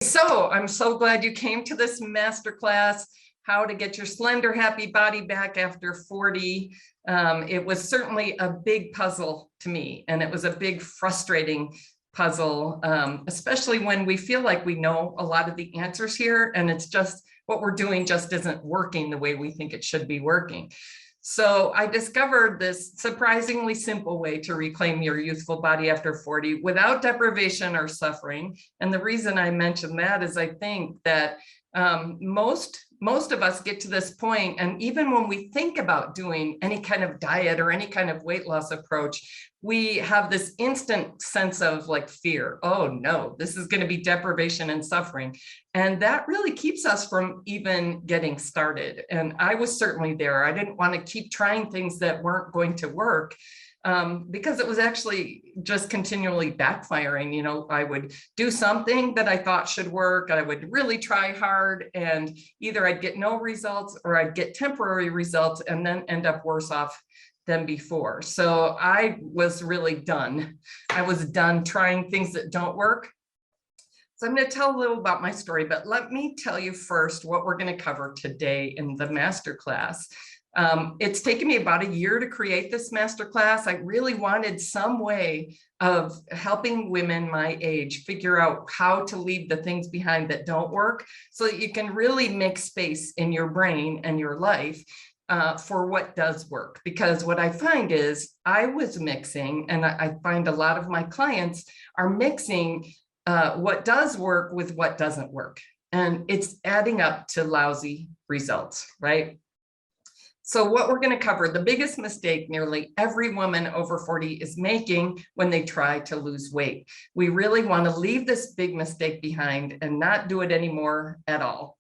So I'm so glad you came to this masterclass, how to get your slender happy body back after 40. It was certainly a big puzzle to me, and it was a big frustrating puzzle, especially when we feel like we know a lot of the answers here, and it's just what we're doing just isn't working the way we think it should be working. So I discovered this surprisingly simple way to reclaim your youthful body after 40 without deprivation or suffering. And the reason I mention that is I think that most of us get to this point, and even when we think about doing any kind of diet or any kind of weight loss approach, we have this instant sense of like fear. Oh no, this is going to be deprivation and suffering. And that really keeps us from even getting started. And I was certainly there. I didn't want to keep trying things that weren't going to work. Because it was actually just continually backfiring. You know, I would do something that I thought should work. I would really try hard, and either I'd get no results or I'd get temporary results and then end up worse off than before. So I was really done. I was done trying things that don't work. So I'm going to tell a little about my story, but let me tell you first what we're going to cover today in the masterclass. It's taken me about a year to create this masterclass. I really wanted some way of helping women my age figure out how to leave the things behind that don't work so that you can really make space in your brain and your life for what does work. Because what I find is I was mixing, and I find a lot of my clients are mixing what does work with what doesn't work. And it's adding up to lousy results, right? So what we're going to cover, the biggest mistake nearly every woman over 40 is making when they try to lose weight. We really want to leave this big mistake behind and not do it anymore at all.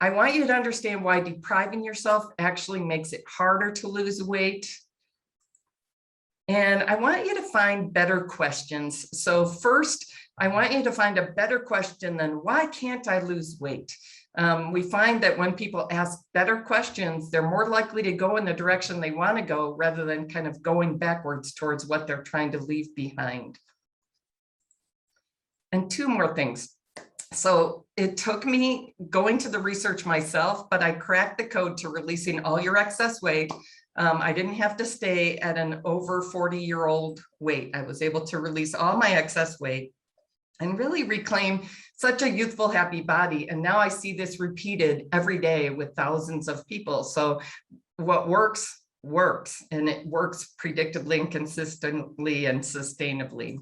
I want you to understand why depriving yourself actually makes it harder to lose weight. And I want you to find better questions. So first, I want you to find a better question than why can't I lose weight? We find that when people ask better questions, they're more likely to go in the direction they want to go rather than kind of going backwards towards what they're trying to leave behind. And two more things. So it took me going to the research myself, but I cracked the code to releasing all your excess weight. I didn't have to stay at an over 40-year-old weight. I was able to release all my excess weight and really reclaim such a youthful, happy body. And now I see this repeated every day with thousands of people. So what works, works, and it works predictably and consistently and sustainably.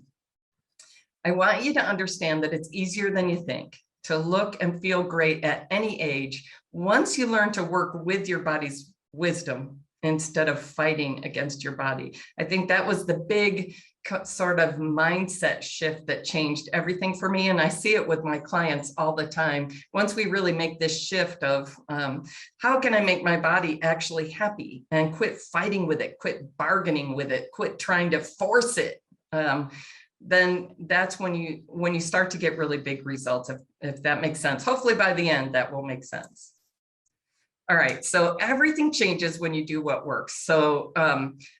I want you to understand that it's easier than you think to look and feel great at any age once you learn to work with your body's wisdom instead of fighting against your body. I think that was the big sort of mindset shift that changed everything for me. And I see it with my clients all the time. Once we really make this shift of how can I make my body actually happy and quit fighting with it, quit bargaining with it, quit trying to force it, then that's when you start to get really big results, if that makes sense. Hopefully by the end, that will make sense. All right, so everything changes when you do what works. So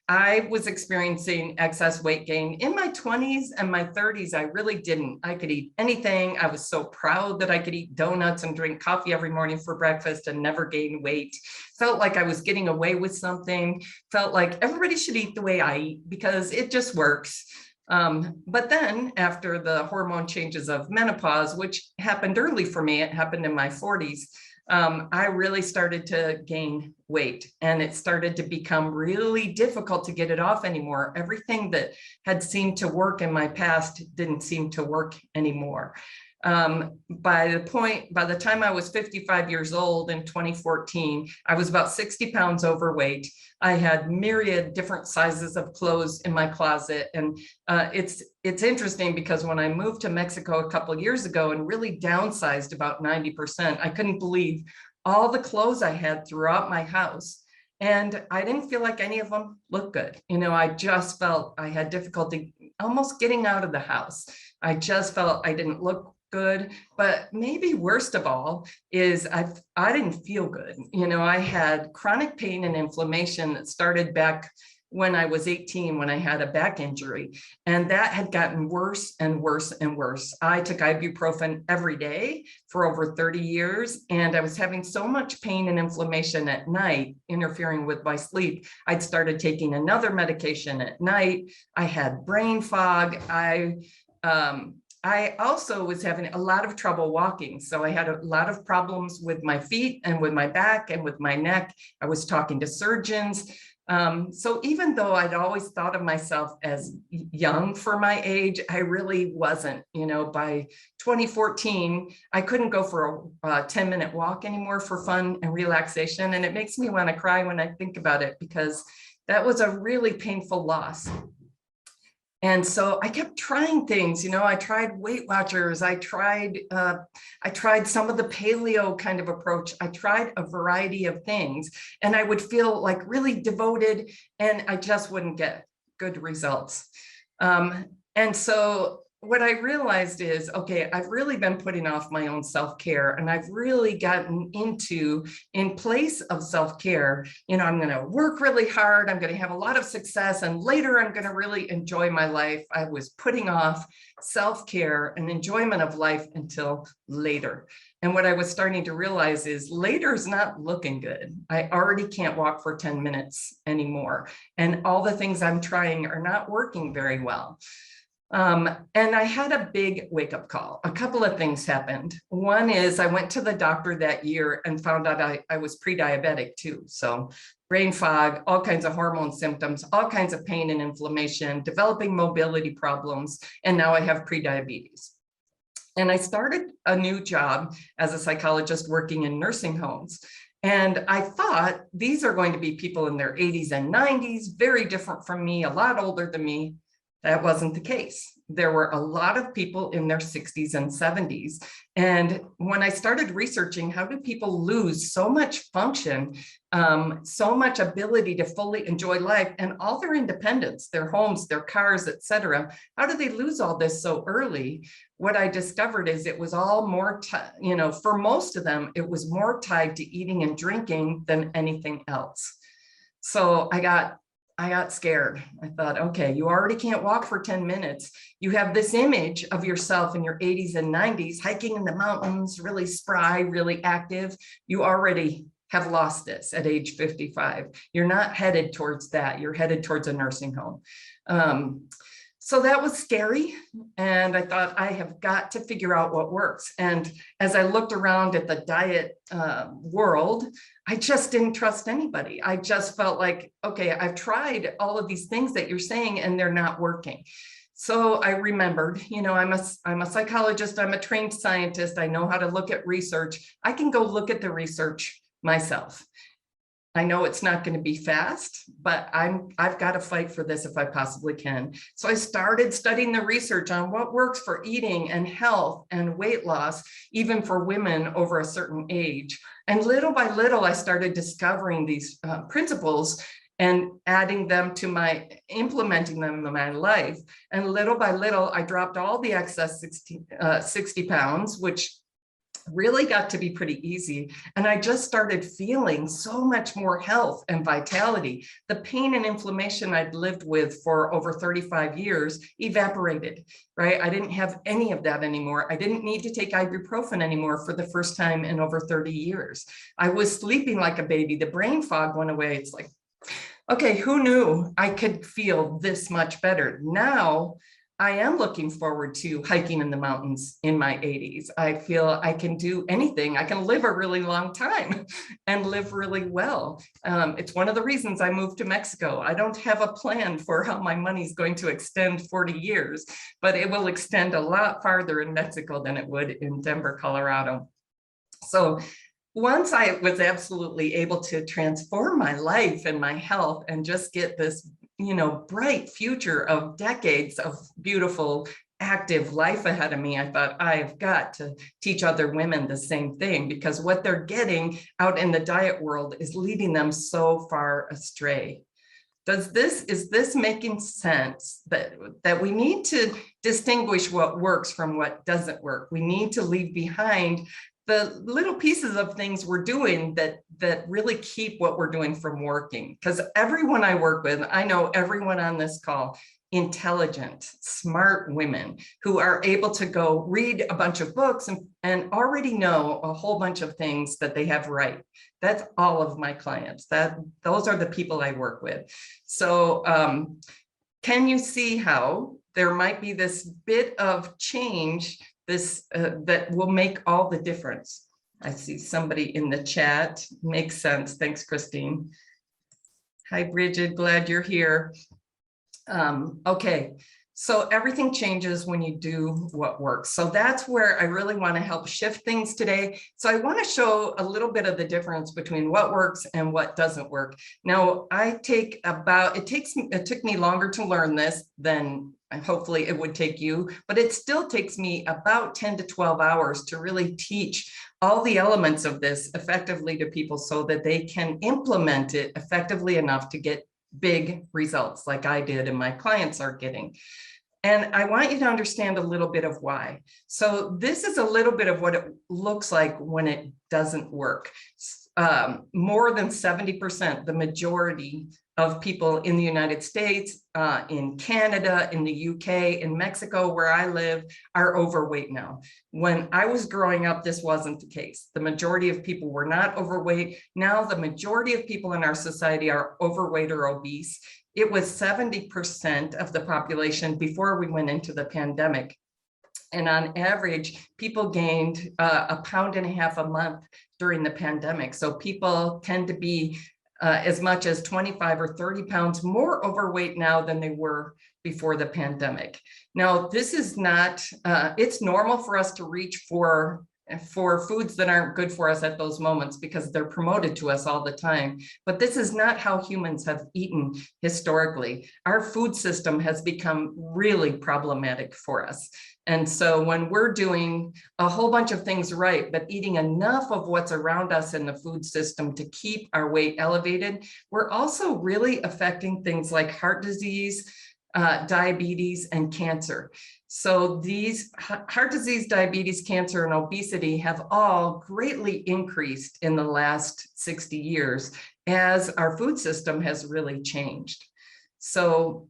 I was experiencing excess weight gain in my 20s and my 30s. I really didn't. I could eat anything. I was so proud that I could eat donuts and drink coffee every morning for breakfast and never gain weight. Felt like I was getting away with something. Felt like everybody should eat the way I eat because it just works. But then after the hormone changes of menopause, which happened early for me, it happened in my 40s, I really started to gain weight, and it started to become really difficult to get it off anymore. Everything that had seemed to work in my past didn't seem to work anymore. By the time I was 55 years old in 2014, I was about 60 pounds overweight. I had myriad different sizes of clothes in my closet. And it's interesting because when I moved to Mexico a couple of years ago and really downsized about 90%, I couldn't believe all the clothes I had throughout my house. And I didn't feel like any of them looked good. You know, I just felt I had difficulty almost getting out of the house. I just felt I didn't look good, but maybe worst of all is I didn't feel good. You know, I had chronic pain and inflammation that started back when I was 18, when I had a back injury, and that had gotten worse and worse and worse. I took ibuprofen every day for over 30 years, and I was having so much pain and inflammation at night, interfering with my sleep. I'd started taking another medication at night. I had brain fog. I also was having a lot of trouble walking. So I had a lot of problems with my feet and with my back and with my neck. I was talking to surgeons. So even though I'd always thought of myself as young for my age, I really wasn't. By 2014, I couldn't go for a 10-minute walk anymore for fun and relaxation. And it makes me want to cry when I think about it, because that was a really painful loss. And so I kept trying things, I tried Weight Watchers. I tried some of the paleo kind of approach. I tried a variety of things, and I would feel like really devoted, and I just wouldn't get good results. And so what I realized is, okay, I've really been putting off my own self-care, and I've really gotten into, in place of self-care, I'm going to work really hard. I'm going to have a lot of success, and later I'm going to really enjoy my life. I was putting off self-care and enjoyment of life until later. And what I was starting to realize is later is not looking good. I already can't walk for 10 minutes anymore. And all the things I'm trying are not working very well. And I had a big wake-up call. A couple of things happened. One is I went to the doctor that year and found out I was pre-diabetic too. So brain fog, all kinds of hormone symptoms, all kinds of pain and inflammation, developing mobility problems, and now I have pre-diabetes. And I started a new job as a psychologist working in nursing homes. And I thought these are going to be people in their 80s and 90s, very different from me, a lot older than me. That wasn't the case. There were a lot of people in their 60s and 70s. And when I started researching, how do people lose so much function, so much ability to fully enjoy life and all their independence, their homes, their cars, etc. How do they lose all this so early? What I discovered is it was all more, for most of them, it was more tied to eating and drinking than anything else. So I got scared. I thought, okay, you already can't walk for 10 minutes. You have this image of yourself in your 80s and 90s, hiking in the mountains, really spry, really active. You already have lost this at age 55. You're not headed towards that. You're headed towards a nursing home. So that was scary. And I thought, I have got to figure out what works. And as I looked around at the diet world, I just didn't trust anybody. I just felt like, okay, I've tried all of these things that you're saying and they're not working. So I remembered, I'm a psychologist, I'm a trained scientist. I know how to look at research. I can go look at the research myself. I know it's not going to be fast, but I've got to fight for this if I possibly can. So I started studying the research on what works for eating and health and weight loss, even for women over a certain age. And little by little, I started discovering these principles and adding them to implementing them in my life. And little by little, I dropped all the excess 60 pounds, which really got to be pretty easy. And I just started feeling so much more health and vitality. The pain and inflammation I'd lived with for over 35 years evaporated, right? I didn't have any of that anymore. I didn't need to take ibuprofen anymore for the first time in over 30 years. I was sleeping like a baby. The brain fog went away. It's like, okay, who knew I could feel this much better? Now, I am looking forward to hiking in the mountains in my 80s. I feel I can do anything. I can live a really long time and live really well. It's one of the reasons I moved to Mexico. I don't have a plan for how my money's going to extend 40 years, but it will extend a lot farther in Mexico than it would in Denver, Colorado. So once I was absolutely able to transform my life and my health and just get this bright future of decades of beautiful, active life ahead of me, I thought I've got to teach other women the same thing, because what they're getting out in the diet world is leading them so far astray. Is this making sense that we need to distinguish what works from what doesn't work? We need to leave behind the little pieces of things we're doing that really keep what we're doing from working. Because everyone I work with, I know everyone on this call, intelligent, smart women who are able to go read a bunch of books and already know a whole bunch of things that they have right. That's all of my clients. Those are the people I work with. So can you see how there might be this bit of change that will make all the difference? I see somebody in the chat. Makes sense. Thanks, Christine. Hi, Bridget. Glad you're here. Okay, so everything changes when you do what works. So that's where I really want to help shift things today. So I want to show a little bit of the difference between what works and what doesn't work. Now, it took me longer to learn this than hopefully it would take you, but it still takes me about 10 to 12 hours to really teach all the elements of this effectively to people so that they can implement it effectively enough to get big results like I did and my clients are getting. And I want you to understand a little bit of why. So this is a little bit of what it looks like when it doesn't work. More than 70%, the majority of people in the United States, in Canada, in the UK, in Mexico, where I live, are overweight now. When I was growing up, this wasn't the case. The majority of people were not overweight. Now the majority of people in our society are overweight or obese. It was 70% of the population before we went into the pandemic. And on average, people gained 1.5 pounds a month during the pandemic. So people tend to be as much as 25 or 30 pounds more overweight now than they were before the pandemic. Now, this is not, it's normal for us to reach for foods that aren't good for us at those moments because they're promoted to us all the time. But this is not how humans have eaten historically. Our food system has become really problematic for us. And so when we're doing a whole bunch of things right, but eating enough of what's around us in the food system to keep our weight elevated, we're also really affecting things like heart disease, diabetes, and cancer. So these heart disease, diabetes, cancer, and obesity have all greatly increased in the last 60 years as our food system has really changed. So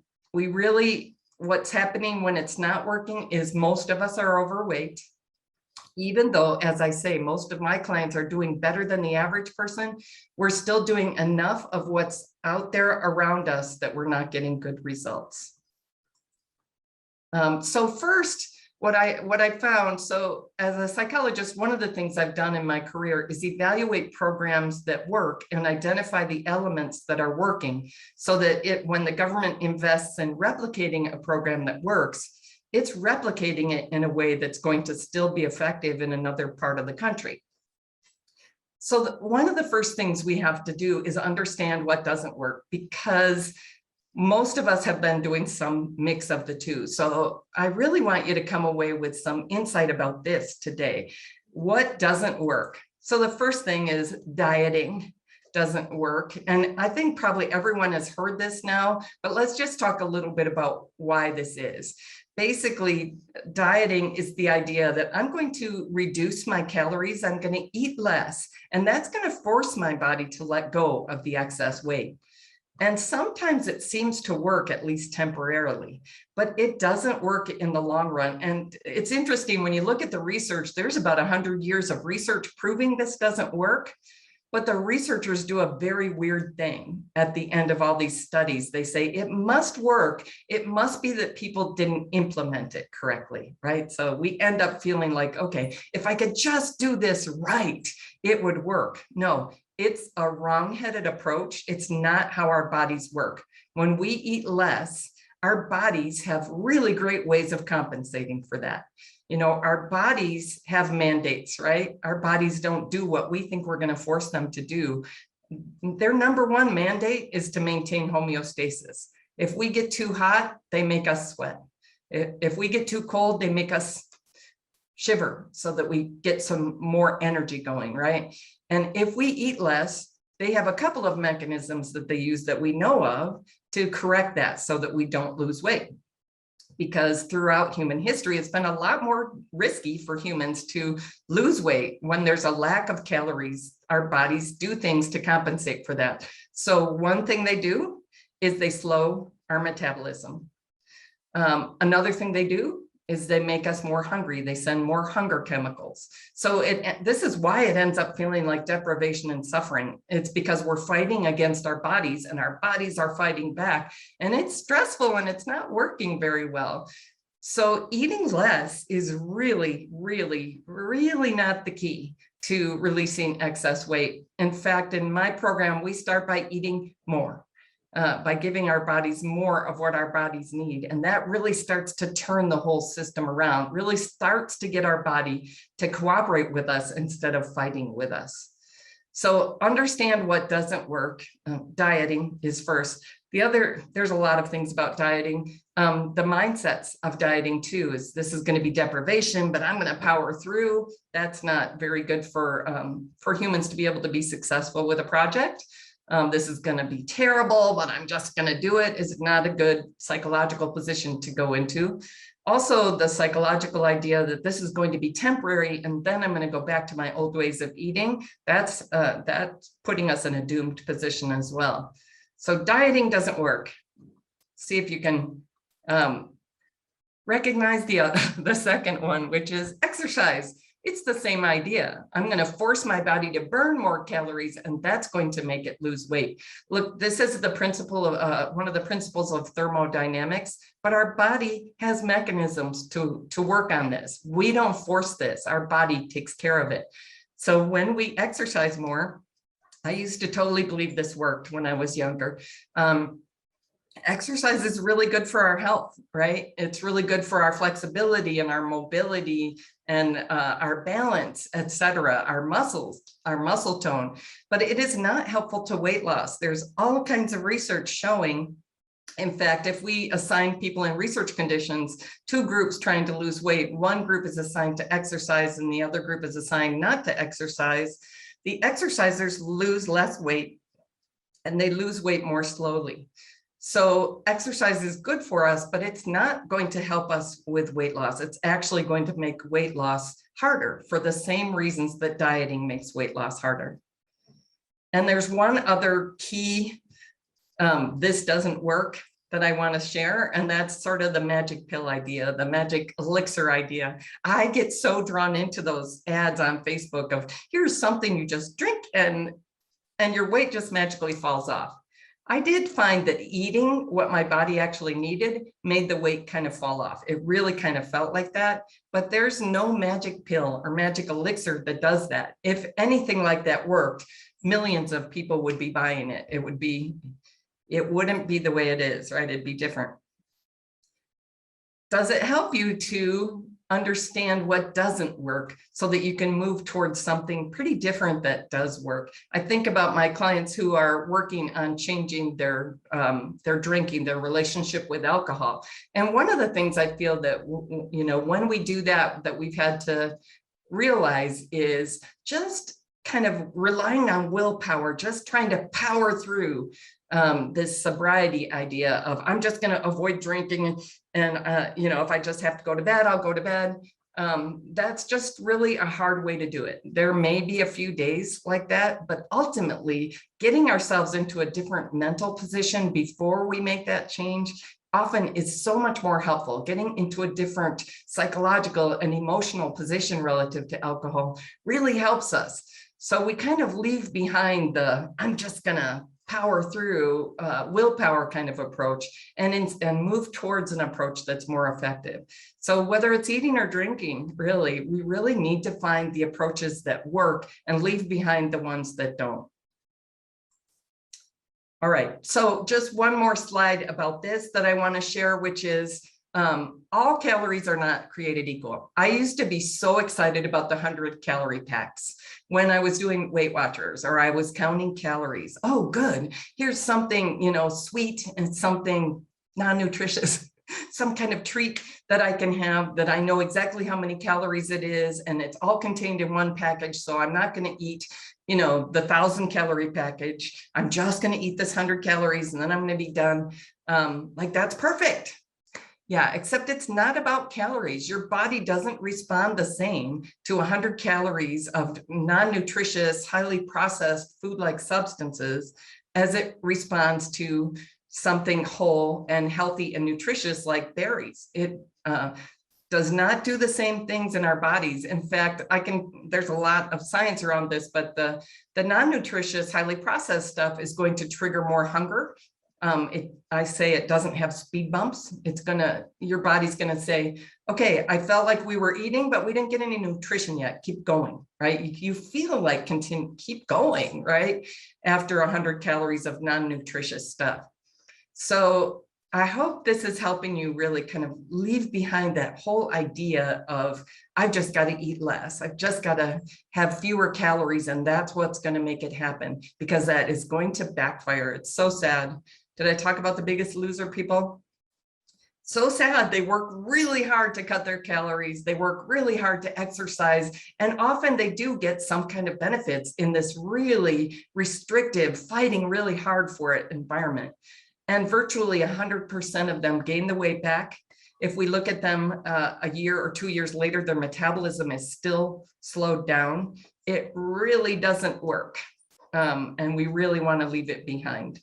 what's happening when it's not working is most of us are overweight. Even though, as I say, most of my clients are doing better than the average person, we're still doing enough of what's out there around us that we're not getting good results. So first, what I found, so as a psychologist, one of the things I've done in my career is evaluate programs that work and identify the elements that are working so that when the government invests in replicating a program that works, it's replicating it in a way that's going to still be effective in another part of the country. So one of the first things we have to do is understand what doesn't work, because most of us have been doing some mix of the two. So I really want you to come away with some insight about this today. What doesn't work? So the first thing is dieting doesn't work. And I think probably everyone has heard this now, but let's just talk a little bit about why this is. Basically, dieting is the idea that I'm going to reduce my calories, I'm going to eat less, and that's going to force my body to let go of the excess weight. And sometimes it seems to work, at least temporarily, but it doesn't work in the long run. And it's interesting, when you look at the research, there's about 100 years of research proving this doesn't work. But the researchers do a very weird thing at the end of all these studies. They say it must work. It must be that people didn't implement it correctly, right? So we end up feeling like, okay, if I could just do this right, it would work. No, it's a wrong-headed approach. It's not how our bodies work. When we eat less, our bodies have really great ways of compensating for that. You know, our bodies have mandates, right? Our bodies don't do what we think we're going to force them to do. Their number one mandate is to maintain homeostasis. If we get too hot, they make us sweat. If we get too cold, they make us shiver so that we get some more energy going, right? And if we eat less, they have a couple of mechanisms that they use that we know of to correct that so that we don't lose weight. because throughout human history, it's been a lot more risky for humans to lose weight when there's a lack of calories. Our bodies do things to compensate for that. So one thing they do is they slow our metabolism. Another thing they do is they make us more hungry. They send more hunger chemicals. So this is why it ends up feeling like deprivation and suffering. It's because we're fighting against our bodies and our bodies are fighting back, and it's stressful and it's not working very well. So eating less is really, really, really not the key to releasing excess weight. In fact, in my program, we start by eating more. By giving our bodies more of what our bodies need. And that really starts to turn the whole system around, really starts to get our body to cooperate with us instead of fighting with us. So understand what doesn't work. Dieting is first. There's a lot of things about dieting. The mindsets of dieting too is this is going to be deprivation, but I'm going to power through. That's not very good for humans to be able to be successful with a project. This is going to be terrible, but I'm just going to do it is not a good psychological position to go into. Also, the psychological idea that this is going to be temporary and then I'm going to go back to my old ways of eating, that's putting us in a doomed position as well. So dieting doesn't work. See if you can recognize the second one, which is exercise. It's the same idea. I'm going to force my body to burn more calories, and that's going to make it lose weight. Look, this is the principle of one of the principles of thermodynamics, but our body has mechanisms to work on this. We don't force this. Our body takes care of it. So when we exercise more, I used to totally believe this worked when I was younger. Exercise is really good for our health, right? It's really good for our flexibility and our mobility and our balance, etc., our muscles, our muscle tone, but it is not helpful to weight loss. There's all kinds of research showing, in fact, if we assign people in research conditions, two groups trying to lose weight, one group is assigned to exercise and the other group is assigned not to exercise, the exercisers lose less weight and they lose weight more slowly. So exercise is good for us, but it's not going to help us with weight loss. It's actually going to make weight loss harder for the same reasons that dieting makes weight loss harder. And there's one other key, this doesn't work, that I want to share, and that's sort of the magic pill idea, the magic elixir idea. I get so drawn into those ads on Facebook of here's something you just drink and your weight just magically falls off. I did find that eating what my body actually needed made the weight kind of fall off. It really kind of felt like that, but there's no magic pill or magic elixir that does that. If anything like that worked, millions of people would be buying it. It wouldn't be the way it is, right? It'd be different. Does it help you to understand what doesn't work so that you can move towards something pretty different that does work? I think about my clients who are working on changing their drinking, their relationship with alcohol. And one of the things I feel that, you know, when we do that we've had to realize is just kind of relying on willpower, just trying to power through this sobriety idea of I'm just going to avoid drinking and you know, if I just have to go to bed, I'll go to bed. That's just really a hard way to do it. There may be a few days like that, but ultimately getting ourselves into a different mental position before we make that change often is so much more helpful. Getting into a different psychological and emotional position relative to alcohol really helps us. So we kind of leave behind the I'm just gonna power through willpower kind of approach and move towards an approach that's more effective. So whether it's eating or drinking, really, we really need to find the approaches that work and leave behind the ones that don't. All right, so just one more slide about this that I want to share, which is all calories are not created equal. I used to be so excited about the 100-calorie packs when I was doing Weight Watchers or I was counting calories. Oh, good. Here's something, you know, sweet and something non-nutritious, some kind of treat that I can have that I know exactly how many calories it is, and it's all contained in one package. So I'm not going to eat, you know, the 1,000-calorie package. I'm just going to eat this 100 calories and then I'm going to be done. Like that's perfect. Yeah, except it's not about calories. Your body doesn't respond the same to 100 calories of non-nutritious, highly processed food-like substances as it responds to something whole and healthy and nutritious like berries. It does not do the same things in our bodies. In fact, there's a lot of science around this, but the non-nutritious, highly processed stuff is going to trigger more hunger. I say it doesn't have speed bumps. Your body's gonna say, okay, I felt like we were eating, but we didn't get any nutrition yet. Keep going, right? You feel like keep going, right? After 100 calories of non-nutritious stuff. So I hope this is helping you really kind of leave behind that whole idea of, I've just got to eat less. I've just got to have fewer calories, and that's what's going to make it happen, because that is going to backfire. It's so sad. Did I talk about the Biggest Loser people? So sad. They work really hard to cut their calories. They work really hard to exercise. And often they do get some kind of benefits in this really restrictive, fighting really hard for it environment. And virtually 100% of them gain the weight back. If we look at them a year or 2 years later, their metabolism is still slowed down. It really doesn't work. And we really want to leave it behind.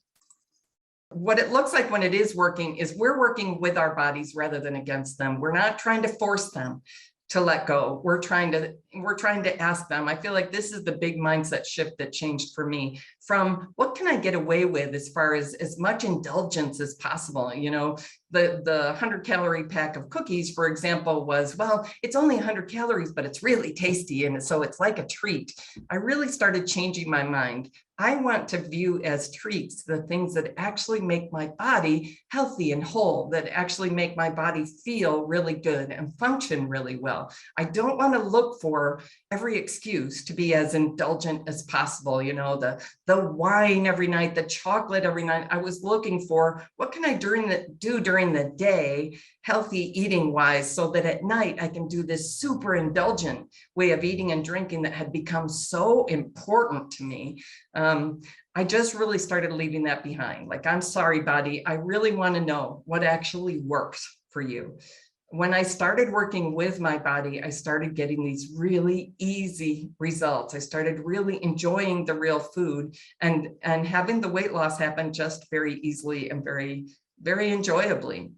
What it looks like when it is working is we're working with our bodies rather than against them. We're not trying to force them to let go. We're trying to ask them. I feel like this is the big mindset shift that changed for me, from what can I get away with as far as much indulgence as possible. You know, the 100-calorie pack of cookies, for example, was, well, it's only 100 calories, but it's really tasty. And so it's like a treat. I really started changing my mind. I want to view as treats the things that actually make my body healthy and whole, that actually make my body feel really good and function really well. I don't want to look for every excuse to be as indulgent as possible. You know, the wine every night, the chocolate every night. I was looking for, what can I do during the day, healthy eating wise, so that at night I can do this super indulgent way of eating and drinking that had become so important to me. I just really started leaving that behind. Like, I'm sorry, body, I really want to know what actually works for you. When I started working with my body, I started getting these really easy results. I started really enjoying the real food and having the weight loss happen just very easily and very, very enjoyably.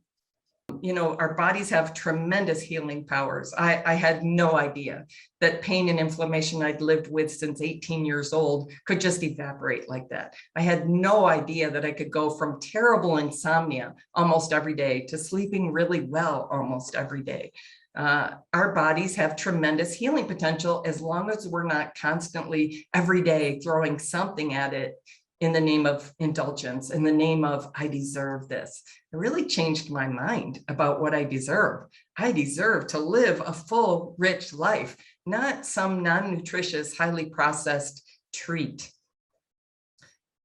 You know, our bodies have tremendous healing powers. I had no idea that pain and inflammation I'd lived with since 18 years old could just evaporate like that. I had no idea that I could go from terrible insomnia almost every day to sleeping really well almost every day. Our bodies have tremendous healing potential as long as we're not constantly every day throwing something at it in the name of indulgence, in the name of, I deserve this. It really changed my mind about what I deserve. I deserve to live a full, rich life, not some non-nutritious, highly processed treat.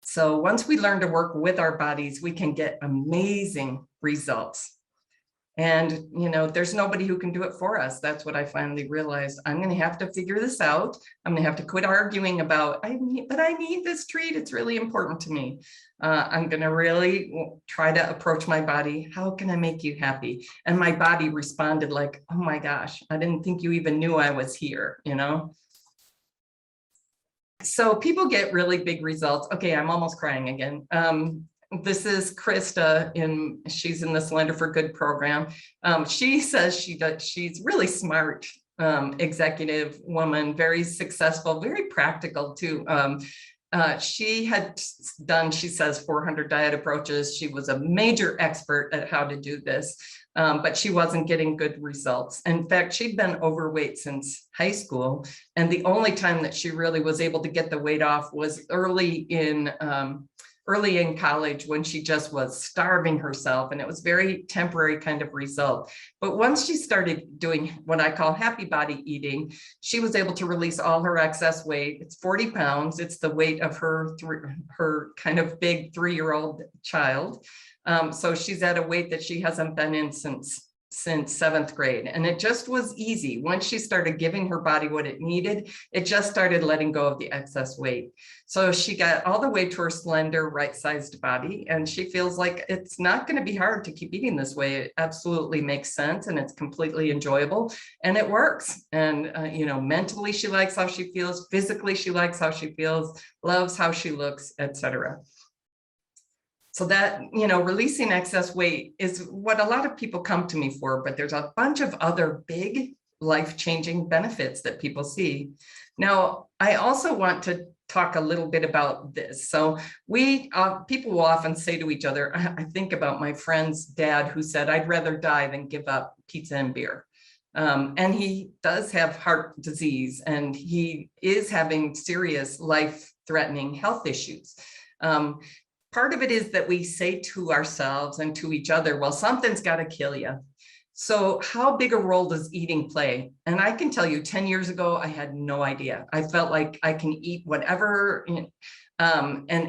So once we learn to work with our bodies, we can get amazing results. And, you know, there's nobody who can do it for us. That's what I finally realized. I'm going to have to figure this out. I'm going to have to quit arguing about, I need this treat. It's really important to me. I'm going to really try to approach my body. How can I make you happy? And my body responded like, oh my gosh, I didn't think you even knew I was here, you know? So people get really big results. Okay, I'm almost crying again. This is Krista, she's in the Slender for Good program. She says she's really smart executive woman, very successful, very practical too. She had done, she says, 400 diet approaches. She was a major expert at how to do this, but she wasn't getting good results. In fact, she'd been overweight since high school. And the only time that she really was able to get the weight off was early in college, when she just was starving herself, and it was very temporary kind of result. But once she started doing what I call happy body eating, she was able to release all her excess weight. It's 40 pounds. It's the weight of her kind of big 3-year-old child. So she's at a weight that she hasn't been in since since 7th grade, and it just was easy. Once she started giving her body what it needed, it just started letting go of the excess weight. So she got all the way to her slender, right-sized body, and she feels like it's not going to be hard to keep eating this way. It absolutely makes sense, and it's completely enjoyable, and it works. And you know, mentally she likes how she feels, physically she likes how she feels, loves how she looks, etc. So that, you know, releasing excess weight is what a lot of people come to me for, but there's a bunch of other big life-changing benefits that people see. Now, I also want to talk a little bit about this. So people will often say to each other, I think about my friend's dad who said, I'd rather die than give up pizza and beer. And he does have heart disease, and he is having serious life-threatening health issues. Part of it is that we say to ourselves and to each other, well, something's got to kill you. So how big a role does eating play? And I can tell you 10 years ago, I had no idea. I felt like I can eat whatever, and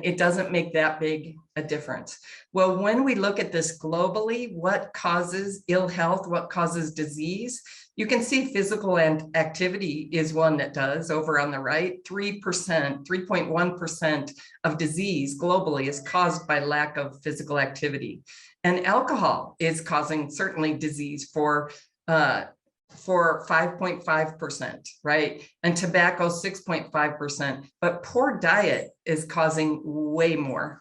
it doesn't make that big a difference. Well, when we look at this globally, what causes ill health, what causes disease, you can see physical activity is one that does. Over on the right, 3.1% of disease globally is caused by lack of physical activity. And alcohol is causing certainly disease for 5.5%, right? And tobacco, 6.5%. But poor diet is causing way more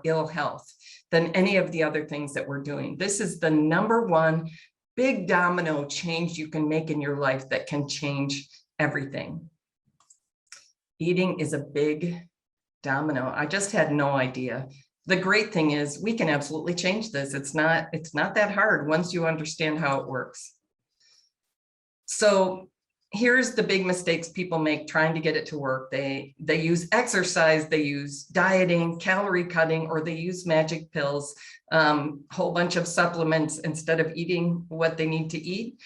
ill health than any of the other things that we're doing. This is the #1 big domino change you can make in your life that can change everything. Eating is a big domino. I just had no idea. The great thing is we can absolutely change this. It's not that hard once you understand how it works. So here's the big mistakes people make trying to get it to work. They use exercise, they use dieting, calorie cutting, or they use magic pills, whole bunch of supplements instead of eating what they need to eat.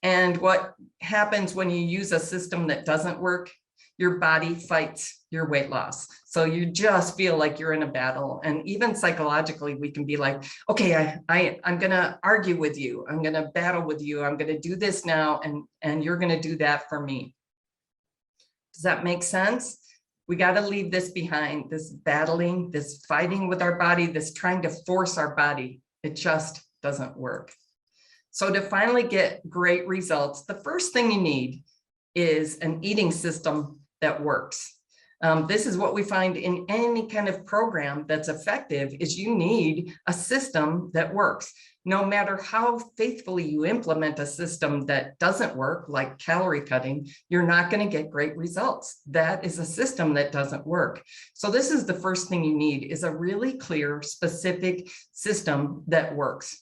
And what happens when you use a system that doesn't work, your body fights your weight loss. So you just feel like you're in a battle. And even psychologically, we can be like, okay, I'm gonna argue with you. I'm gonna battle with you. I'm gonna do this now, and you're gonna do that for me. Does that make sense? We gotta leave this behind, this battling, this fighting with our body, this trying to force our body. It just doesn't work. So to finally get great results, the first thing you need is an eating system that works. This is what we find in any kind of program that's effective, is you need a system that works. No matter how faithfully you implement a system that doesn't work, like calorie cutting, you're not going to get great results. That is a system that doesn't work. So this is the first thing you need, is a really clear, specific system that works.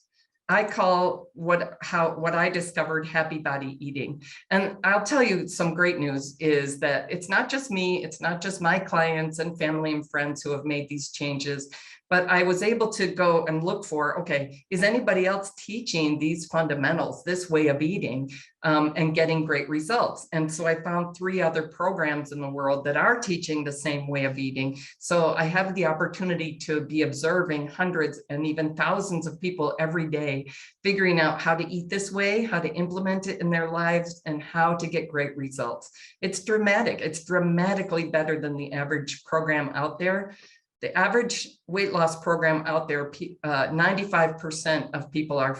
I call what I discovered happy body eating. And I'll tell you some great news is that it's not just me, it's not just my clients and family and friends who have made these changes, but I was able to go and look for, okay, is anybody else teaching these fundamentals, this way of eating, and getting great results? And so I found 3 other programs in the world that are teaching the same way of eating. So I have the opportunity to be observing hundreds and even thousands of people every day, figuring out how to eat this way, how to implement it in their lives, and how to get great results. It's dramatic. It's dramatically better than the average program out there. The average weight loss program out there, 95% of people are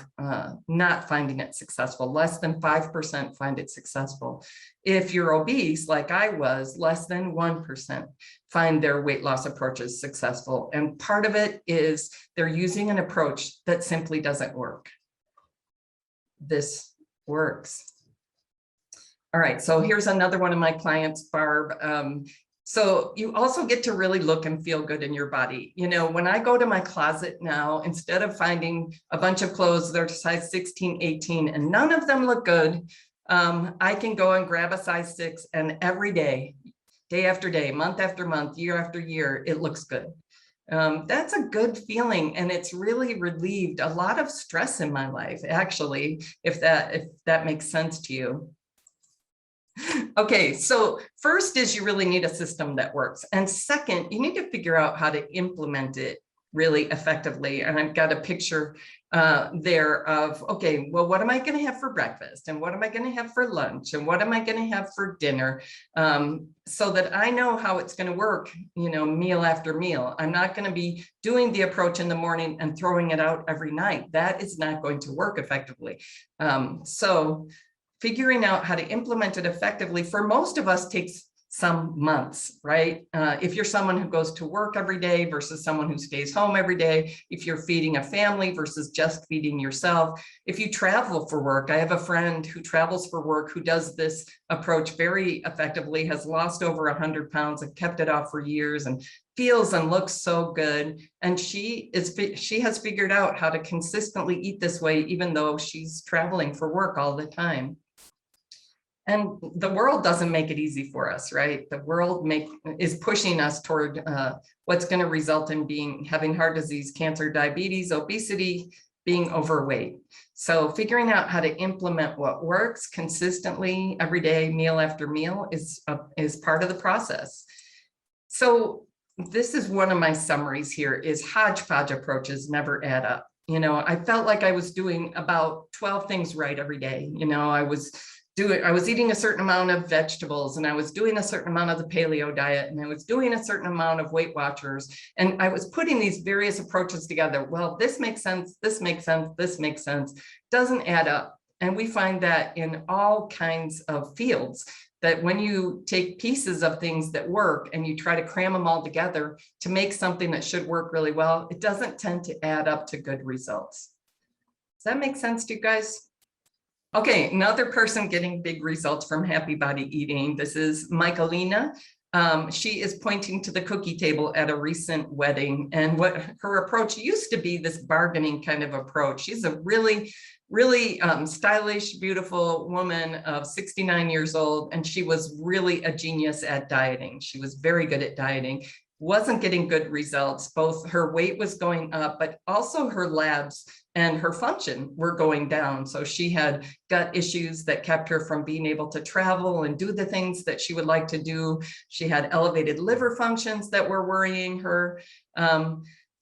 not finding it successful. Less than 5% find it successful. If you're obese, like I was, less than 1% find their weight loss approaches successful. And part of it is they're using an approach that simply doesn't work. This works. All right, so here's another one of my clients, Barb. So you also get to really look and feel good in your body. You know, when I go to my closet now, instead of finding a bunch of clothes that are size 16, 18, and none of them look good, I can go and grab a size 6, and every day, day after day, month after month, year after year, it looks good. That's a good feeling, and it's really relieved a lot of stress in my life, actually, if that makes sense to you. Okay, so first is you really need a system that works. And second, you need to figure out how to implement it really effectively. And I've got a picture there of, okay, well, what am I going to have for breakfast? And what am I going to have for lunch? And what am I going to have for dinner? So that I know how it's going to work, you know, meal after meal. I'm not going to be doing the approach in the morning and throwing it out every night. That is not going to work effectively. So figuring out how to implement it effectively for most of us takes some months, right? If you're someone who goes to work every day versus someone who stays home every day, if you're feeding a family versus just feeding yourself, if you travel for work, I have a friend who travels for work who does this approach very effectively, has lost over 100 pounds and kept it off for years and feels and looks so good. And she has figured out how to consistently eat this way, even though she's traveling for work all the time. And the world doesn't make it easy for us, right? The world is pushing us toward what's going to result in having heart disease, cancer, diabetes, obesity, being overweight. So figuring out how to implement what works consistently every day, meal after meal, is part of the process. So this is one of my summaries here: is hodgepodge approaches never add up. You know, I felt like I was doing about 12 things right every day. You know, I was eating a certain amount of vegetables, and I was doing a certain amount of the paleo diet, and I was doing a certain amount of Weight Watchers, and I was putting these various approaches together. Well, this makes sense, this makes sense, this makes sense. Doesn't add up. And we find that in all kinds of fields, that when you take pieces of things that work and you try to cram them all together to make something that should work really well, it doesn't tend to add up to good results. Does that make sense to you guys? Okay, another person getting big results from happy body eating. This is Michaelina. She is pointing to the cookie table at a recent wedding, and what her approach used to be, this bargaining kind of approach. She's a really stylish, beautiful woman of 69 years old, and she was really a genius at dieting. She was very good at dieting. Wasn't getting good results. Both her weight was going up, but also her labs and her function were going down. So she had gut issues that kept her from being able to travel and do the things that she would like to do. She had elevated liver functions that were worrying her.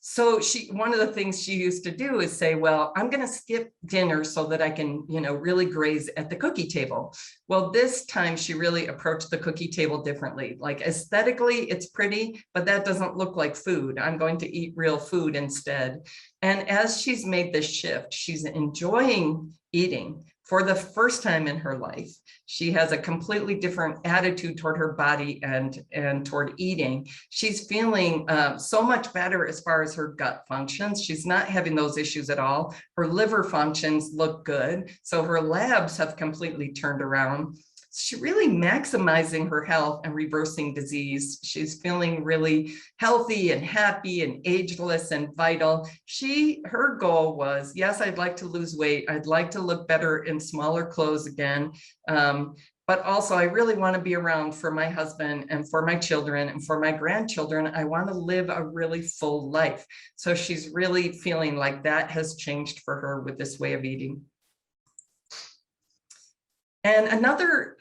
So one of the things she used to do is say, well, I'm going to skip dinner so that I can, you know, really graze at the cookie table. Well, this time she really approached the cookie table differently. Like, aesthetically, it's pretty, but that doesn't look like food. I'm going to eat real food instead. And as she's made this shift, she's enjoying eating for the first time in her life. She has a completely different attitude toward her body and toward eating. She's feeling so much better as far as her gut functions. She's not having those issues at all. Her liver functions look good. So her labs have completely turned around. She's really maximizing her health and reversing disease. She's feeling really healthy and happy and ageless and vital. Her goal was, yes, I'd like to lose weight. I'd like to look better in smaller clothes again. But also, I really want to be around for my husband and for my children and for my grandchildren. I want to live a really full life. So she's really feeling like that has changed for her with this way of eating. And another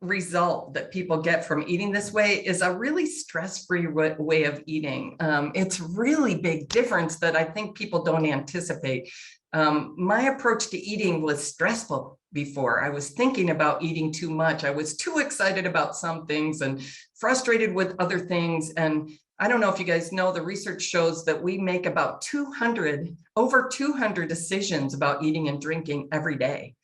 result that people get from eating this way is a really stress-free way of eating. It's really big difference that I think people don't anticipate. My approach to eating was stressful before. I was thinking about eating too much. I was too excited about some things and frustrated with other things. And I don't know if you guys know, the research shows that we make about over 200 decisions about eating and drinking every day.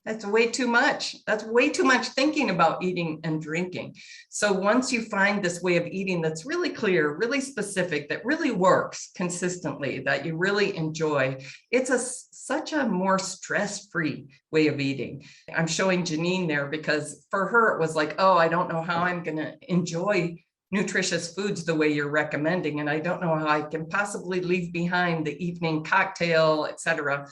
That's way too much. That's way too much thinking about eating and drinking. So once you find this way of eating that's really clear, really specific, that really works consistently, that you really enjoy, it's such a more stress-free way of eating. I'm showing Janine there because for her, it was like, oh, I don't know how I'm going to enjoy nutritious foods the way you're recommending. And I don't know how I can possibly leave behind the evening cocktail, etc.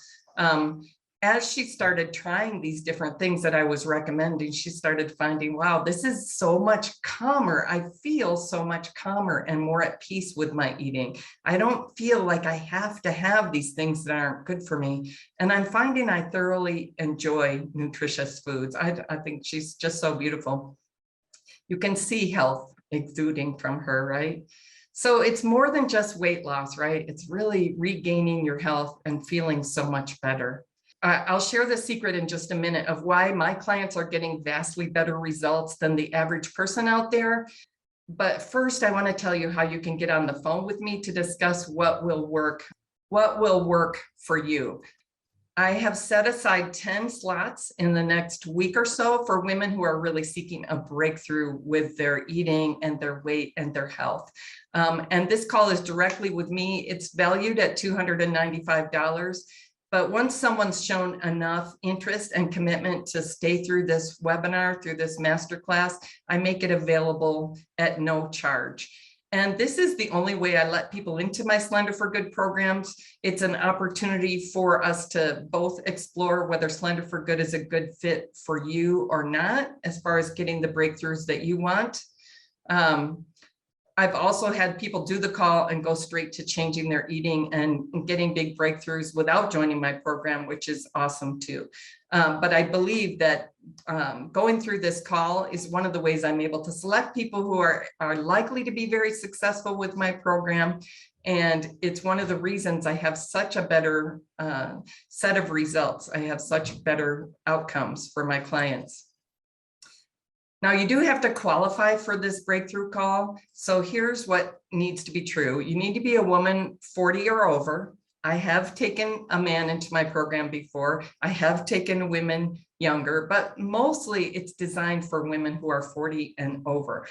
As she started trying these different things that I was recommending, she started finding, wow, this is so much calmer. I feel so much calmer and more at peace with my eating. I don't feel like I have to have these things that aren't good for me. And I'm finding I thoroughly enjoy nutritious foods. I think she's just so beautiful. You can see health exuding from her, right? So it's more than just weight loss, right? It's really regaining your health and feeling so much better. I'll share the secret in just a minute of why my clients are getting vastly better results than the average person out there. But first, I want to tell you how you can get on the phone with me to discuss what will work for you. I have set aside 10 slots in the next week or so for women who are really seeking a breakthrough with their eating and their weight and their health. And this call is directly with me. It's valued at $295. But once someone's shown enough interest and commitment to stay through this webinar, through this masterclass, I make it available at no charge. And this is the only way I let people into my Slender for Good programs. It's an opportunity for us to both explore whether Slender for Good is a good fit for you or not, as far as getting the breakthroughs that you want. I've also had people do the call and go straight to changing their eating and getting big breakthroughs without joining my program, which is awesome too. But I believe that going through this call is one of the ways I'm able to select people who are likely to be very successful with my program. And it's one of the reasons I have such a better set of results. I have such better outcomes for my clients. Now, you do have to qualify for this breakthrough call. So here's what needs to be true. You need to be a woman 40 or over. I have taken a man into my program before. I have taken women younger, but mostly it's designed for women who are 40 and over.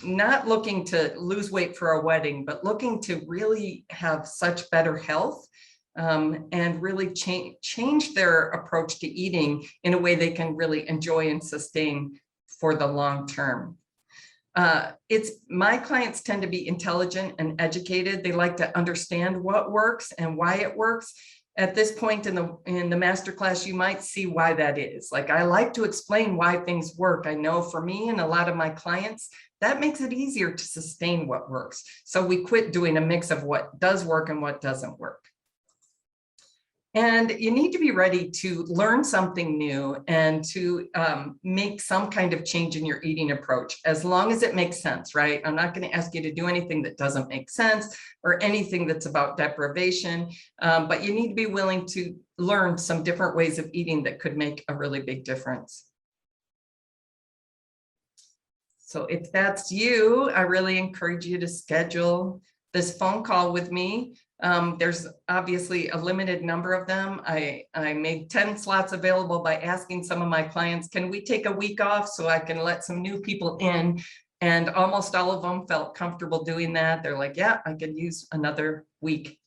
Not looking to lose weight for a wedding, but looking to really have such better health and really change their approach to eating in a way they can really enjoy and sustain for the long term. My clients tend to be intelligent and educated. They like to understand what works and why it works. At this point in the masterclass, you might see why that is. Like, I like to explain why things work. I know for me and a lot of my clients, that makes it easier to sustain what works. So we quit doing a mix of what does work and what doesn't work. And you need to be ready to learn something new and to make some kind of change in your eating approach, as long as it makes sense, right? I'm not going to ask you to do anything that doesn't make sense or anything that's about deprivation, but you need to be willing to learn some different ways of eating that could make a really big difference. So if that's you, I really encourage you to schedule this phone call with me. There's obviously a limited number of them. I made 10 slots available by asking some of my clients, can we take a week off so I can let some new people in? And almost all of them felt comfortable doing that. They're like, yeah, I could use another week.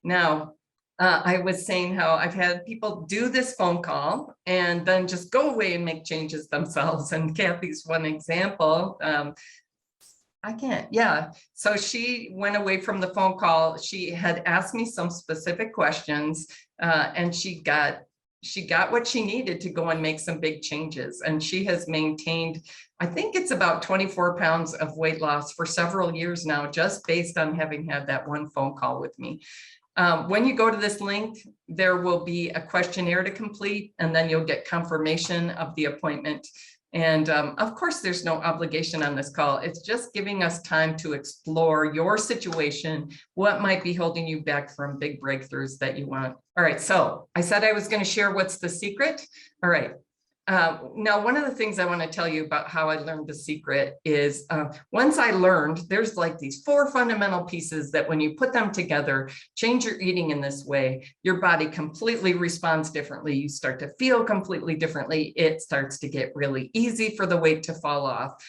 Now, I was saying how I've had people do this phone call and then just go away and make changes themselves. And Kathy's one example. I can't, yeah. So she went away from the phone call. She had asked me some specific questions and she got what she needed to go and make some big changes. And she has maintained, I think it's about 24 pounds of weight loss for several years now, just based on having had that one phone call with me. When you go to this link, there will be a questionnaire to complete, and then you'll get confirmation of the appointment. And of course, there's no obligation on this call. It's just giving us time to explore your situation, what might be holding you back from big breakthroughs that you want. All right, so I said I was going to share what's the secret. All right. Now, one of the things I want to tell you about how I learned the secret is once I learned, there's like these 4 fundamental pieces that when you put them together, change your eating in this way, your body completely responds differently. You start to feel completely differently. It starts to get really easy for the weight to fall off.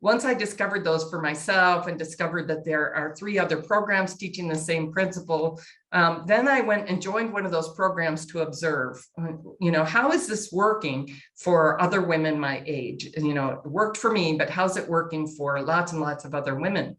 Once I discovered those for myself and discovered that there are 3 other programs teaching the same principle, then I went and joined one of those programs to observe, how is this working for other women my age? And, it worked for me, but how's it working for lots and lots of other women?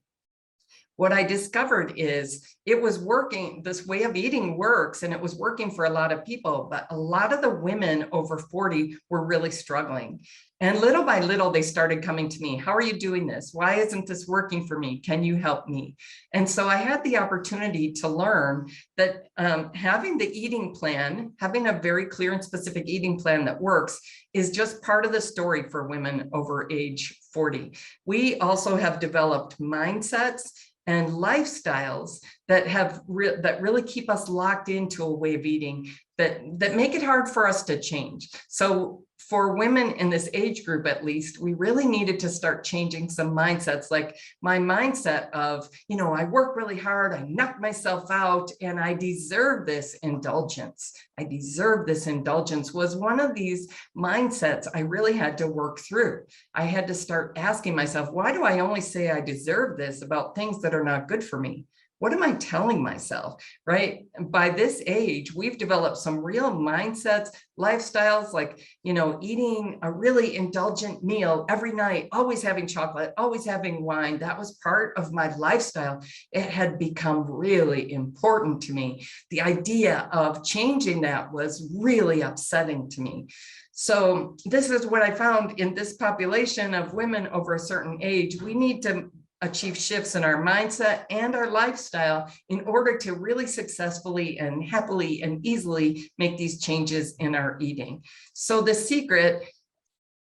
What I discovered is it was working. This way of eating works, and it was working for a lot of people, but a lot of the women over 40 were really struggling. And little by little, they started coming to me. How are you doing this? Why isn't this working for me? Can you help me? And so I had the opportunity to learn that having the eating plan, having a very clear and specific eating plan that works, is just part of the story for women over age 40. We also have developed mindsets and lifestyles that that really keep us locked into a way of eating that make it hard for us to change. So for women in this age group, at least, we really needed to start changing some mindsets. Like my mindset of, I work really hard, I knock myself out, and I deserve this indulgence. I deserve this indulgence was one of these mindsets I really had to work through. I had to start asking myself, why do I only say I deserve this about things that are not good for me? What am I telling myself, right? By this age, we've developed some real mindsets, lifestyles, like, eating a really indulgent meal every night, always having chocolate, always having wine. That was part of my lifestyle. It had become really important to me. The idea of changing that was really upsetting to me. So this is what I found in this population of women over a certain age. We need to achieve shifts in our mindset and our lifestyle in order to really successfully and happily and easily make these changes in our eating. So the secret,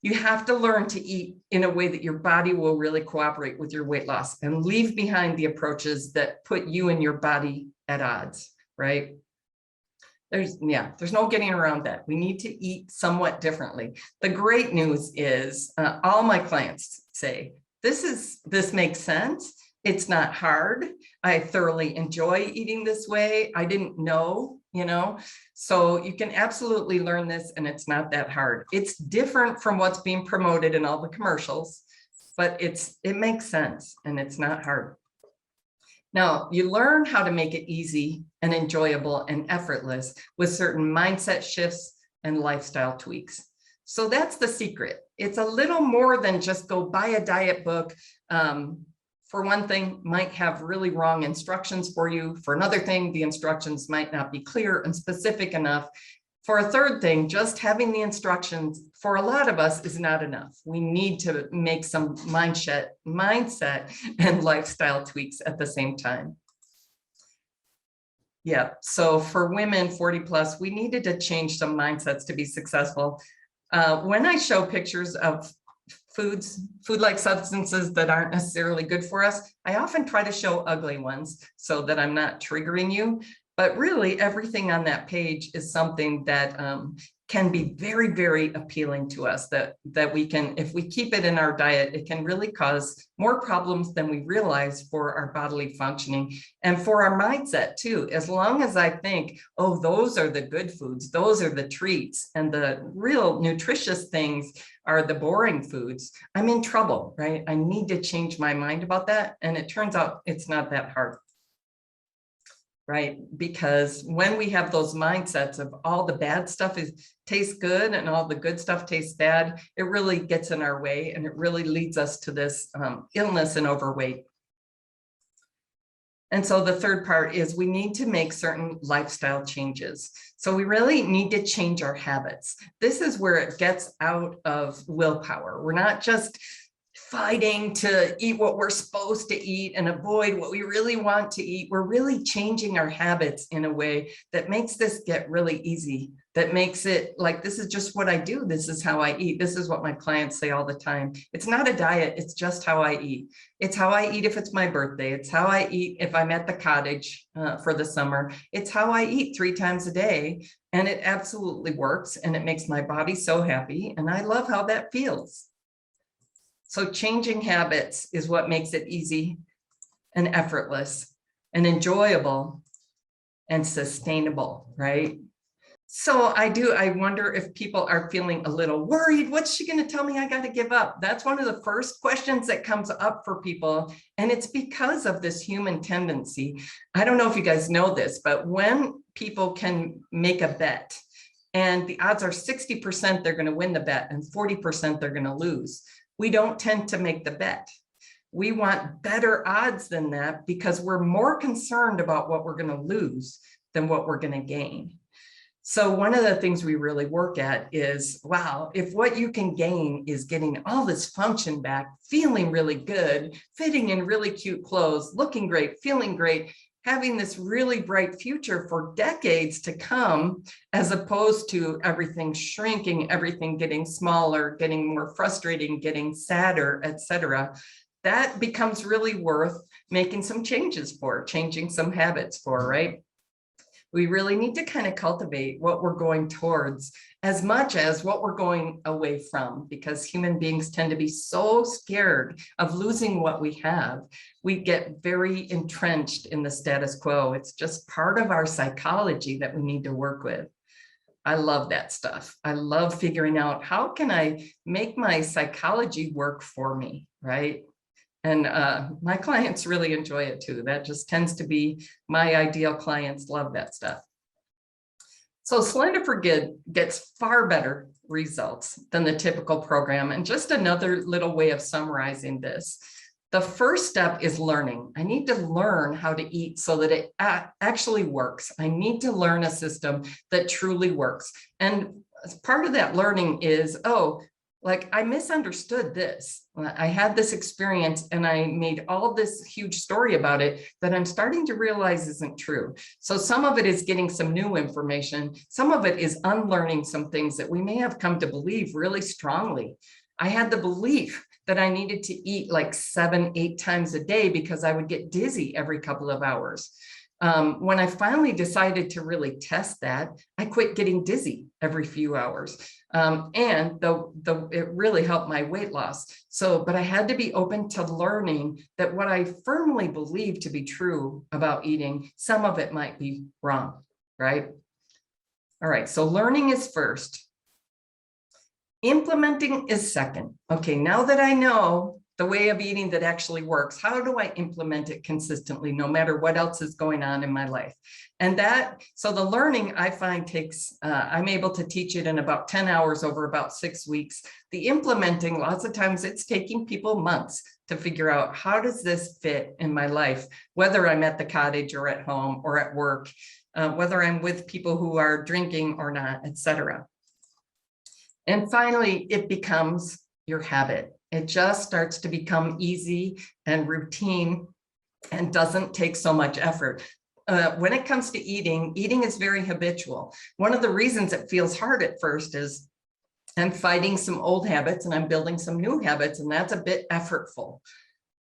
you have to learn to eat in a way that your body will really cooperate with your weight loss and leave behind the approaches that put you and your body at odds, right? There's no getting around that. We need to eat somewhat differently. The great news is all my clients say, this makes sense. It's not hard. I thoroughly enjoy eating this way. I didn't know, so you can absolutely learn this, and it's not that hard. It's different from what's being promoted in all the commercials, but it makes sense, and it's not hard. Now, you learn how to make it easy and enjoyable and effortless with certain mindset shifts and lifestyle tweaks. So that's the secret. It's a little more than just go buy a diet book. For one thing, might have really wrong instructions for you. For another thing, the instructions might not be clear and specific enough. For a third thing, just having the instructions for a lot of us is not enough. We need to make some mindset and lifestyle tweaks at the same time. Yeah, so for women 40 plus, we needed to change some mindsets to be successful. When I show pictures of food-like substances that aren't necessarily good for us, I often try to show ugly ones so that I'm not triggering you. But really, everything on that page is something that can be very, very appealing to us, that we can, if we keep it in our diet, it can really cause more problems than we realize for our bodily functioning and for our mindset too. As long as I think, oh, those are the good foods, those are the treats, and the real nutritious things are the boring foods, I'm in trouble, right? I need to change my mind about that. And it turns out it's not that hard. Right? Because when we have those mindsets of all the bad stuff tastes good and all the good stuff tastes bad, it really gets in our way, and it really leads us to this illness and overweight. And so the third part is we need to make certain lifestyle changes. So we really need to change our habits. This is where it gets out of willpower. We're not just fighting to eat what we're supposed to eat and avoid what we really want to eat. We're really changing our habits in a way that makes this get really easy, that makes it like, this is just what I do. This is how I eat. This is what my clients say all the time. It's not a diet. It's just how I eat. It's how I eat if it's my birthday. It's how I eat if I'm at the cottage for the summer. It's how I eat 3 times a day. And it absolutely works. And it makes my body so happy. And I love how that feels. So changing habits is what makes it easy and effortless and enjoyable and sustainable, right? So I wonder if people are feeling a little worried. What's she going to tell me I got to give up? That's one of the first questions that comes up for people. And it's because of this human tendency. I don't know if you guys know this, but when people can make a bet, and the odds are 60% they're going to win the bet and 40% they're going to lose, we don't tend to make the bet. We want better odds than that because we're more concerned about what we're going to lose than what we're going to gain. So one of the things we really work at is, wow, if what you can gain is getting all this function back, feeling really good, fitting in really cute clothes, looking great, feeling great, having this really bright future for decades to come, as opposed to everything shrinking, everything getting smaller, getting more frustrating, getting sadder, etc., that becomes really worth making some changes for, changing some habits for, right? We really need to kind of cultivate what we're going towards as much as what we're going away from, because human beings tend to be so scared of losing what we have. We get very entrenched in the status quo. It's just part of our psychology that we need to work with. I love that stuff. I love figuring out how can I make my psychology work for me, right? And my clients really enjoy it too. That just tends to be my ideal clients, love that stuff. So Slender for Good gets far better results than the typical program. And just another little way of summarizing this. The first step is learning. I need to learn how to eat so that it actually works. I need to learn a system that truly works. And part of that learning is, oh, like I misunderstood this. I had this experience and I made all this huge story about it that I'm starting to realize isn't true. So some of it is getting some new information. Some of it is unlearning some things that we may have come to believe really strongly. I had the belief that I needed to eat like 7, 8 times a day because I would get dizzy every couple of hours. When I finally decided to really test that, I quit getting dizzy every few hours. And it really helped my weight loss. So, but I had to be open to learning that what I firmly believe to be true about eating, some of it might be wrong, right? All right, so learning is first. Implementing is second. Okay, now that I know the way of eating that actually works, how do I implement it consistently, no matter what else is going on in my life? And so the learning I find takes, I'm able to teach it in about 10 hours over about 6 weeks. The implementing, lots of times it's taking people months to figure out how does this fit in my life, whether I'm at the cottage or at home or at work, whether I'm with people who are drinking or not, etc. And finally, it becomes your habit. It just starts to become easy and routine and doesn't take so much effort. When it comes to eating, eating is very habitual. One of the reasons it feels hard at first is I'm fighting some old habits and I'm building some new habits, and that's a bit effortful.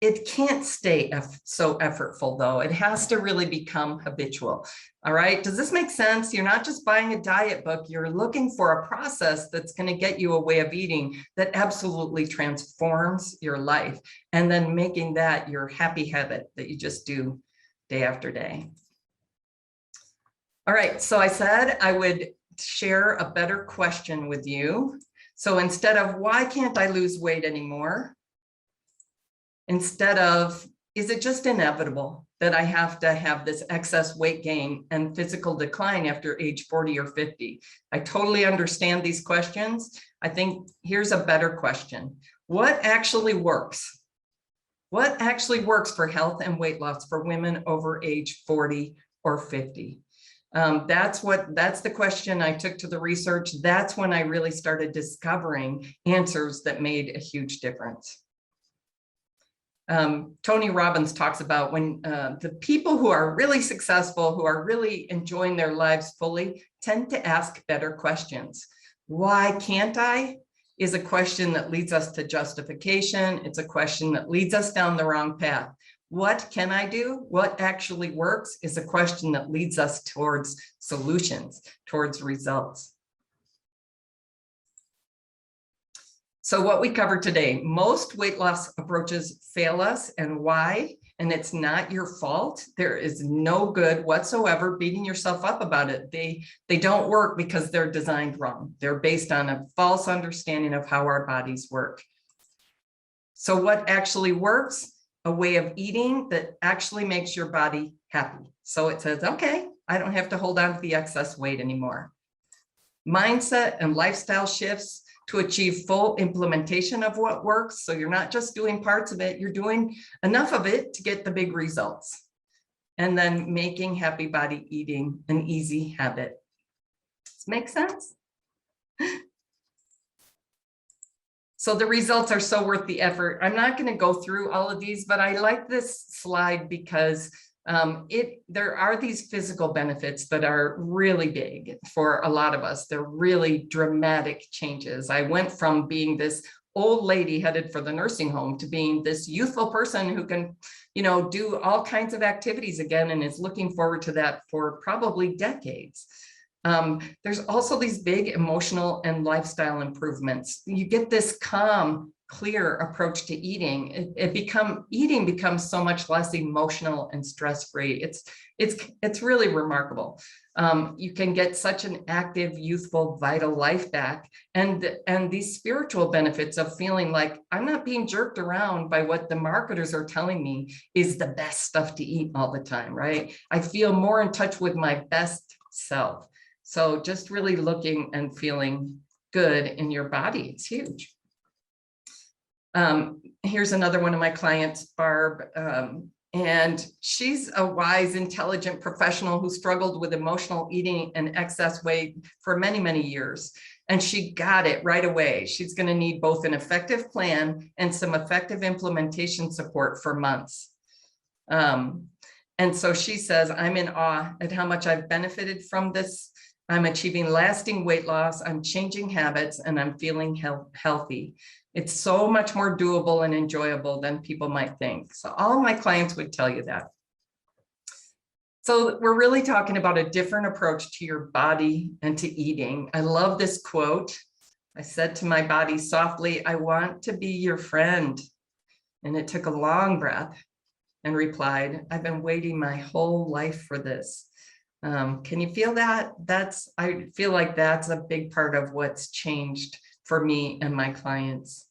It can't stay so effortful though. It has to really become habitual. All right, does this make sense? You're not just buying a diet book, you're looking for a process that's going to get you a way of eating that absolutely transforms your life, and then making that your happy habit that you just do day after day. All right, so I said I would share a better question with you. So instead of why can't I lose weight anymore? Instead of, is it just inevitable that I have to have this excess weight gain and physical decline after age 40 or 50? I totally understand these questions. I think here's a better question. What actually works? What actually works for health and weight loss for women over age 40 or 50? That's the question I took to the research. That's when I really started discovering answers that made a huge difference. Tony Robbins talks about when the people who are really successful, who are really enjoying their lives fully, tend to ask better questions. Why can't I? Is a question that leads us to justification. It's a question that leads us down the wrong path. What can I do? What actually works is a question that leads us towards solutions, towards results. So what we covered today, most weight loss approaches fail us, and why? And it's not your fault. There is no good whatsoever beating yourself up about it. They don't work because they're designed wrong. They're based on a false understanding of how our bodies work. So what actually works? A way of eating that actually makes your body happy. So it says, okay, I don't have to hold on to the excess weight anymore. Mindset and lifestyle shifts to achieve full implementation of what works. So you're not just doing parts of it, you're doing enough of it to get the big results. And then making happy body eating an easy habit. Does this make sense? So the results are so worth the effort. I'm not going to go through all of these, but I like this slide because there are these physical benefits that are really big for a lot of us. They're really dramatic changes. I went from being this old lady headed for the nursing home to being this youthful person who can, do all kinds of activities again and is looking forward to that for probably decades. There's also these big emotional and lifestyle improvements. You get this calm, clear approach to eating. Eating becomes so much less emotional and stress-free. It's really remarkable. You can get such an active, youthful, vital life back, and these spiritual benefits of feeling like I'm not being jerked around by what the marketers are telling me is the best stuff to eat all the time, right? I feel more in touch with my best self. So just really looking and feeling good in your body, it's huge. Here's another one of my clients, Barb, and she's a wise, intelligent professional who struggled with emotional eating and excess weight for many, many years. And she got it right away. She's going to need both an effective plan and some effective implementation support for months. And so she says, I'm in awe at how much I've benefited from this. I'm achieving lasting weight loss, I'm changing habits, and I'm feeling healthy. It's so much more doable and enjoyable than people might think. So all of my clients would tell you that. So we're really talking about a different approach to your body and to eating. I love this quote. I said to my body softly, I want to be your friend. And it took a long breath and replied, I've been waiting my whole life for this. Can you feel that? I feel like that's a big part of what's changed for me and my clients.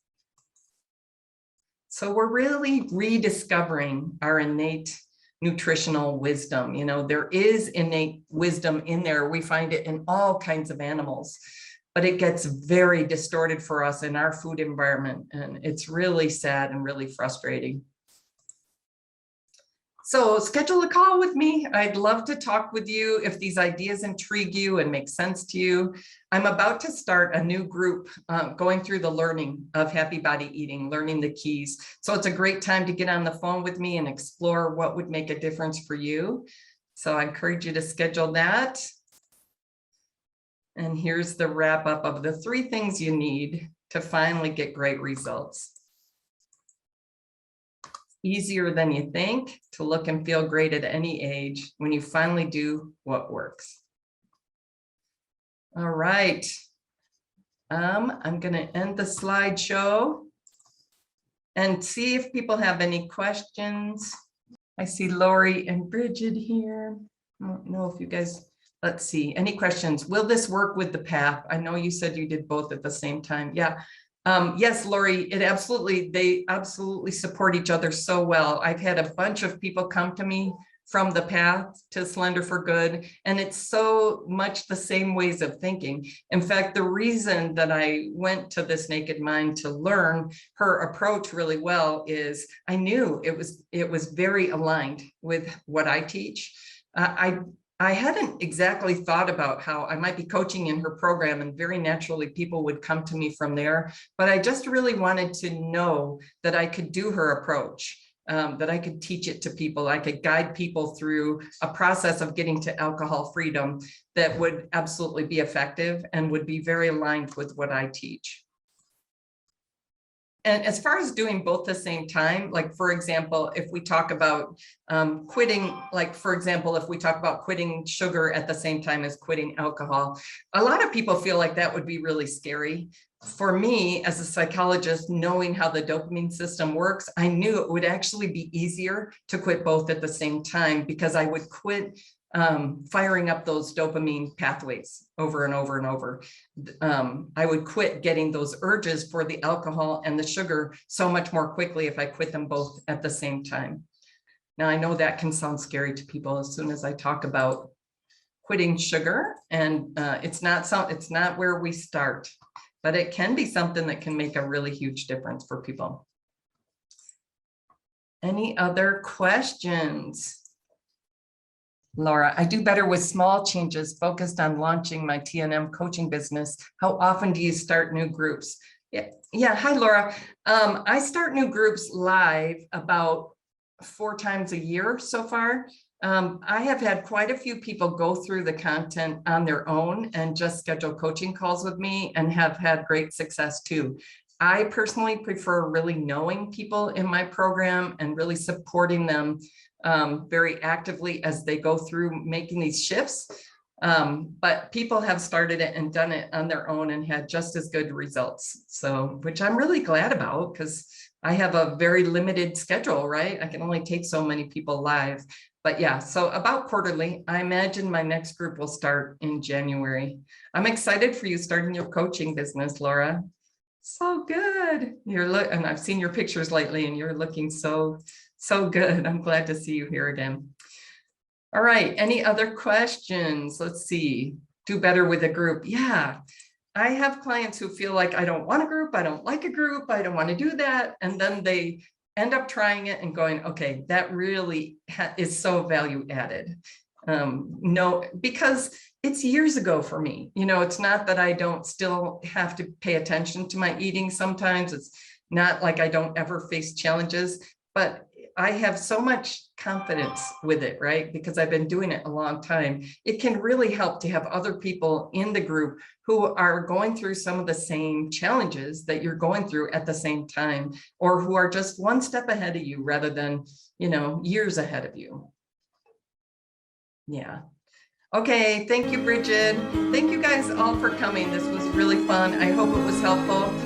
So we're really rediscovering our innate nutritional wisdom. There is innate wisdom in there. We find it in all kinds of animals, but it gets very distorted for us in our food environment. And it's really sad and really frustrating. So schedule a call with me. I'd love to talk with you if these ideas intrigue you and make sense to you. I'm about to start a new group going through the learning of happy body eating, learning the keys. So it's a great time to get on the phone with me and explore what would make a difference for you. So I encourage you to schedule that. And here's the wrap up of the 3 things you need to finally get great results. Easier than you think to look and feel great at any age when you finally do what works. All right. I'm going to end the slideshow and see if people have any questions. I see Lori and Bridget here. I don't know if you guys, let's see, any questions? Will this work with the path? I know you said you did both at the same time. Yeah. Yes, Lori, they absolutely support each other so well. I've had a bunch of people come to me from the path to Slender for Good, and it's so much the same ways of thinking. In fact, the reason that I went to this Naked Mind to learn her approach really well is I knew it was very aligned with what I teach. I hadn't exactly thought about how I might be coaching in her program, and very naturally people would come to me from there, but I just really wanted to know that I could do her approach, that I could teach it to people. I could guide people through a process of getting to alcohol freedom that would absolutely be effective and would be very aligned with what I teach. And as far as doing both at the same time, like, for example, if we talk about quitting, like, for example, if we talk about quitting sugar at the same time as quitting alcohol, a lot of people feel like that would be really scary. For me, as a psychologist, knowing how the dopamine system works, I knew it would actually be easier to quit both at the same time, because I would quit firing up those dopamine pathways over and over and over. I would quit getting those urges for the alcohol and the sugar so much more quickly if I quit them both at the same time. Now, I know that can sound scary to people as soon as I talk about quitting sugar, and it's not where we start. but it can be something that can make a really huge difference for people. Any other questions? Laura, I do better with small changes focused on launching my TNM coaching business. How often do you start new groups? Yeah. Hi, Laura. I start new groups live about 4 times a year so far. I have had quite a few people go through the content on their own and just schedule coaching calls with me and have had great success too. I personally prefer really knowing people in my program and really supporting them very actively as they go through making these shifts. But people have started it and done it on their own and had just as good results. So, which I'm really glad about, because I have a very limited schedule, right? I can only take so many people live. But yeah, so about quarterly. I imagine my next group will start in January. I'm excited for you starting your coaching business, Laura. So good. And I've seen your pictures lately and you're looking so good. I'm glad to see you here again. All right, any other questions? Let's see. Do better with a group. Yeah, I have clients who feel like I don't want a group, I don't like a group, I don't want to do that. And then they end up trying it and going, okay, that really is so value added. No, because it's years ago for me. It's not that I don't still have to pay attention to my eating sometimes. It's not like I don't ever face challenges, but I have so much confidence with it, right? Because I've been doing it a long time. It can really help to have other people in the group who are going through some of the same challenges that you're going through at the same time, or who are just one step ahead of you rather than, years ahead of you. Yeah. Okay. Thank you, Bridget. Thank you guys all for coming. This was really fun. I hope it was helpful.